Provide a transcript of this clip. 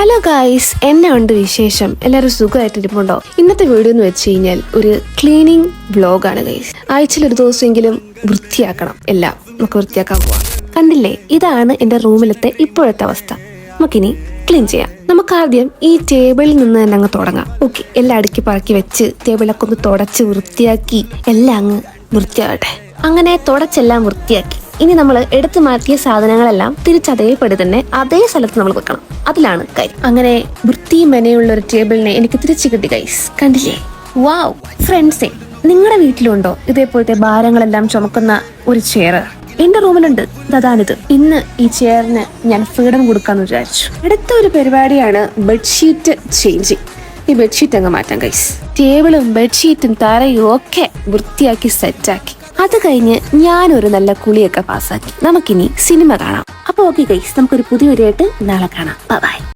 Hello guys, എന്നെ ഉണ്ട് വിശേഷം. എല്ലാവരും സുഖമായിട്ടിരിപ്പുണ്ടോ? ഇന്നത്തെ വീഡിയോ എന്ന് വെച്ച് കഴിഞ്ഞാൽ ഒരു ക്ലീനിങ് വ്ലോഗാണ് ഗൈസ്. ആഴ്ചയിൽ ഒരു ദിവസമെങ്കിലും വൃത്തിയാക്കണം. എല്ലാം നമുക്ക് വൃത്തിയാക്കാൻ പോവാം. കണ്ടില്ലേ, ഇതാണ് എന്റെ റൂമിലത്തെ ഇപ്പോഴത്തെ അവസ്ഥ. നമുക്കിനി ക്ലീൻ ചെയ്യാം. നമുക്ക് ആദ്യം ഈ ടേബിളിൽ നിന്ന് തന്നെ അങ്ങ് തുടങ്ങാം. ഓക്കെ, എല്ലാം അടുക്കി പറക്കി വെച്ച് ടേബിളൊക്കെ ഒന്ന് തുടച്ച് വൃത്തിയാക്കി എല്ലാം അങ്ങ് വൃത്തിയാകട്ടെ. അങ്ങനെ തുടച്ചെല്ലാം വൃത്തിയാക്കി ഇനി നമ്മൾ എടുത്തു മാറ്റിയ സാധനങ്ങളെല്ലാം തിരിച്ചതേപടി തന്നെ അതേ സ്ഥലത്ത് നമ്മൾ വെക്കണം. അതിലാണ് കാര്യം. അങ്ങനെ വൃത്തിയും മെനയുള്ള ഒരു ടേബിളിനെ എനിക്ക് തിരിച്ചു കിട്ടി ഗൈസ്. കണ്ടില്ലേ? വാവ് ഫ്രണ്ട്സേ, നിങ്ങളുടെ വീട്ടിലുണ്ടോ ഇതേപോലത്തെ ഭാരങ്ങളെല്ലാം ചുമക്കുന്ന ഒരു ചെയർ? എന്റെ റൂമിലുണ്ട്. അതാണിത്. ഇന്ന് ഈ ചെയറിന് ഞാൻ ഫ്രീഡം കൊടുക്കാന്ന് വിചാരിച്ചു. അടുത്ത ഒരു പരിപാടിയാണ് ബെഡ്ഷീറ്റ് ചേഞ്ചിങ്. ഈ ബെഡ്ഷീറ്റ് അങ്ങ് മാറ്റാം ഗൈസ്. ടേബിളും ബെഡ്ഷീറ്റും തറയും ഒക്കെ വൃത്തിയാക്കി സെറ്റാക്കി അത് കഴിഞ്ഞ് ഞാനൊരു നല്ല കുളിയൊക്കെ പാസ്സാക്കി നമുക്കിനി സിനിമ കാണാം. അപ്പൊ ഓക്കെ ഗൈസ്, നമുക്കൊരു പുതിയൊരു ആയിട്ട് നാളെ കാണാം. ബൈ.